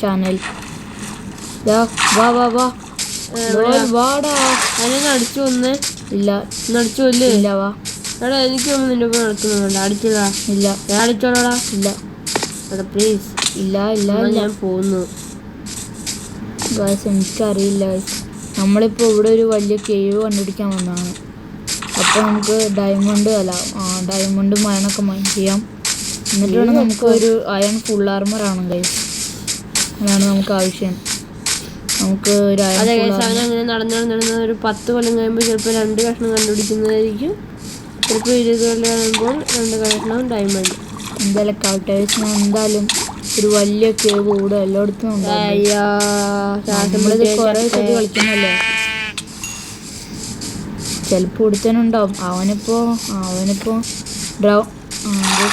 Channel. വാ വാ വാ വാടാ. അതിനെ അടിച്ചു വന്നേ. ഇല്ല അടിച്ചു വല്ലേ. ഇല്ല വാ. എടാ എനിക്ക് നിന്റെ ഒപ്പം നടക്കുന്നുണ്ട്. അടിച്ചതാ. ഇല്ല ഞാൻ അടിച്ചോളാ. ഇല്ല എടാ പ്ലീസ്. ഇല്ല ഇല്ല ഞാൻ പോകുന്നു. ഗൈസ് എനിക്കറിയില്ല ഗൈസ്. നമ്മളിപ്പോൾ ഇവിടെ ഒരു വലിയ കേവ് കണ്ടുപിടിക്കാൻ വന്നതാണ്. അപ്പോൾ നമുക്ക് ഡയമണ്ട് മയണൊക്കെ മൈൻഡ് ചെയ്യാം. എന്നിട്ട് വേണം നമുക്ക് ഒരു അയൺ ഫുൾ ആർമറാണ് ഗൈസ്. അതാണ് നമുക്ക് ആവശ്യം. നമുക്ക് ഒരു അങ്ങനെ നടന്ന് ഒരു 10 കൊല്ലം കഴിയുമ്പോൾ ചിലപ്പോൾ 2 കഷ്ണം കണ്ടുപിടിക്കുന്നതായിരിക്കും. ചിലപ്പോൾ 20 കൊല്ലം കഴിയുമ്പോൾ 2 കഷ്ണം ഡയമണ്ട്. എന്തായാലും കാട്ടേഴ്സ് ഞാൻ എന്തായാലും ഒരു വലിയ കേവ് കൂടെ എല്ലായിടത്തും നമ്മളിത് കുറേ സ്ഥലത്ത് കളിക്കുന്നല്ലേ. ചിലപ്പോൾ ഇവിടുത്തനുണ്ടാവും. അവനിപ്പോൾ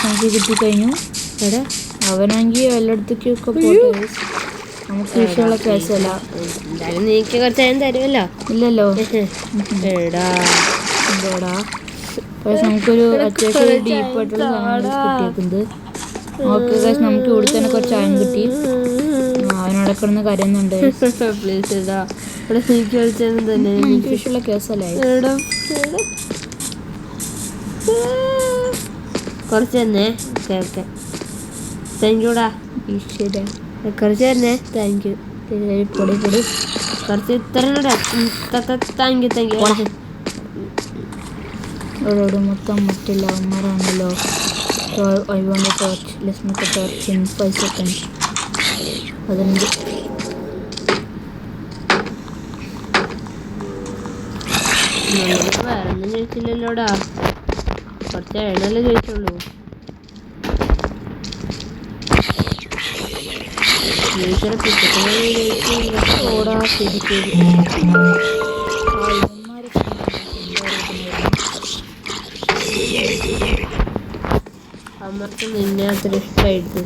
നമുക്ക് കിട്ടിക്കഴിഞ്ഞു. അവനാണെങ്കിൽ എല്ലായിടത്തേക്കൊക്കെ പോട്ടെ. നമുക്ക് വിഷയമുള്ള കേസല്ല. നീക്ക് കുറച്ച് നേരം തരുമല്ലോ. ഇല്ലല്ലോ. എന്തോടാ നമുക്കൊരു അത്യാവശ്യം ഡീപ്പായിട്ടുള്ള കിട്ടിയേക്കുന്നത്. ഓക്കെ ഗൈസ് നമുക്ക് ഇവിടെ തന്നെ കുറച്ച് അയൺ കിട്ടി. അവനോടെ കിടന്ന് കരയുന്നുണ്ട്. വിഷയമുള്ള കേസല്ലേ. കുറച്ച് തന്നെ. ഓക്കെ താങ്ക് യൂടാ. ശരി കുറച്ച് തന്നെ. Thank you. പൊടി കുറച്ച് ഇത്ര താങ്ക് യു. അവരോട് മൊത്തം മറ്റുള്ള അമ്മമാരാണല്ലോ. I want a torch. Let's make a torch in 5 seconds. അതിൻ്റെ വേറൊന്നും ചോദിച്ചില്ലല്ലോടാ. കുറച്ച് എണ്ണല്ലേ ചോദിച്ചുള്ളൂ. ഓടാ ശരി. അമ്മക്ക് നിന്നെ അത്ര ഇഷ്ടമായിട്ട്.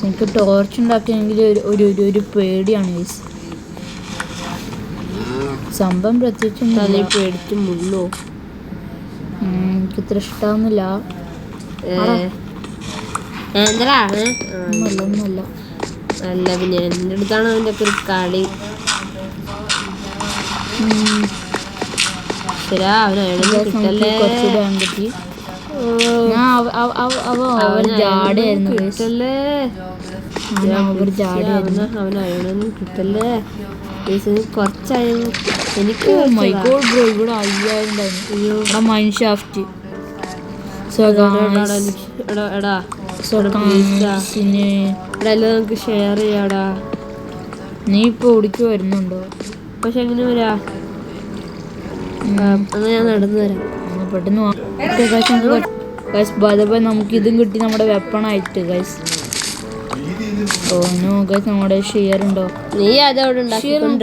എനിക്ക് ടോർച്ച് ഉണ്ടാക്കിയെങ്കിൽ ഒരു പേടിയാണ് ഗൈസ്. സംഭവം പ്രത്യേകിച്ച് പേടിച്ച് മുള്ളോ. എനിക്കിത്ര ഇഷ്ടമാവുന്നില്ല. ഒന്നുമല്ല. അല്ല പിന്നെ എൻ്റെ അടുത്താണ് അവൻ്റെ ഒക്കെ ഒരു കളി. ശരാ അവനായിരുന്നു കിട്ടല്ലേ. അവനൊന്നും കിട്ടല്ലേ. കുറച്ചായിരുന്നു എനിക്ക്. ഇവിടെ 5000 മൈൻ ഷാഫ്റ്റ്. നമുക്ക് ഷെയർ ചെയ്യാടാ. നീ ഇപ്പൊ ഓടിക്ക് വരുന്നുണ്ടോ? പക്ഷെ എങ്ങനെ വരാ? ഞാൻ നടന്നു വരാം. പെട്ടെന്ന് നമുക്ക് ഇതും കിട്ടി നമ്മുടെ വെപ്പണായിട്ട് ഗൈസ്. നമ്മുടെ ഷെയർ ഉണ്ടോ? നീ അതവിടെ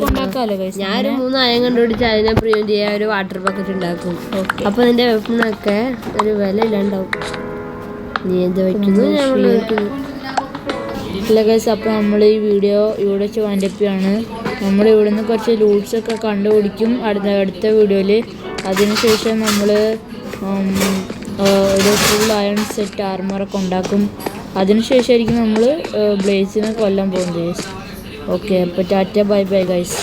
ഉണ്ടാക്കാലോ ഗൈസ്. ഞാനൊരു 3 അയം കണ്ടുപിടിച്ച് അതിനെ പ്രിവെന്റ് ചെയ്യാൻ ഒരു വാട്ടർ ബക്കറ്റ് ഉണ്ടാക്കും. അപ്പൊ നിന്റെ വെപ്പണൊക്കെ ഒരു വില ഇല്ലാണ്ടാവും. നീ എന്ത് വയ്ക്കുന്നു? ഞാൻ വയ്ക്കുന്നു. ഇല്ല ഗൈസ്, അപ്പോൾ നമ്മൾ ഈ വീഡിയോ ഇവിടെ വെച്ച് വൈൻഡപ്പാണ്. നമ്മൾ ഇവിടുന്ന് കുറച്ച് ലൂട്ട്സൊക്കെ കണ്ടുപിടിക്കും അടുത്ത വീഡിയോയിൽ. അതിനുശേഷം നമ്മൾ ഒരു ഫുൾ അയൺ സെറ്റ് ആർമറൊക്കെ ഉണ്ടാക്കും. അതിനുശേഷമായിരിക്കും നമ്മൾ ബ്ലേസിനെ കൊല്ലാൻ പോകുന്നത്. ഓക്കെ, അപ്പോൾ ടാറ്റ ബൈ ബൈ ഗൈസ്.